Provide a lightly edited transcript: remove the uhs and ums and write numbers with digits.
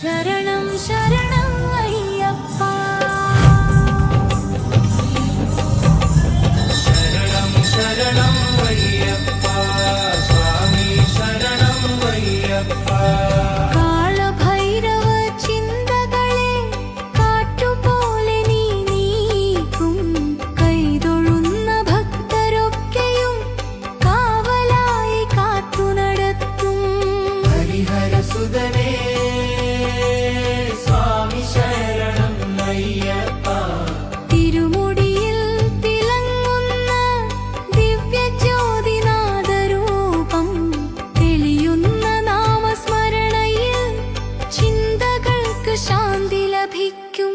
ശരണം ശരണം അയ്യപ്പ ശരണം ശരണം അയ്യപ്പ സ്വാമി ശരണം അയ്യപ്പ കാളഭൈരവ ചിന്തകളെ കാറ്റുപോലെ നീ നീക്കും കൈതൊഴുന്ന ഭക്തരൊക്കെയും കാവലായി കാത്തു നടത്തും ഹരിഹരസുതനേ സ്വാമി ശരണം അയ്യപ്പ തിരുമുടിയിൽ തിളങ്ങുന്ന ദിവ്യജ്യോതിനാഥരൂപം തെളിയുന്ന നാമസ്മരണയിൽ ചിന്തകൾക്ക് ശാന്തി ലഭിക്കും.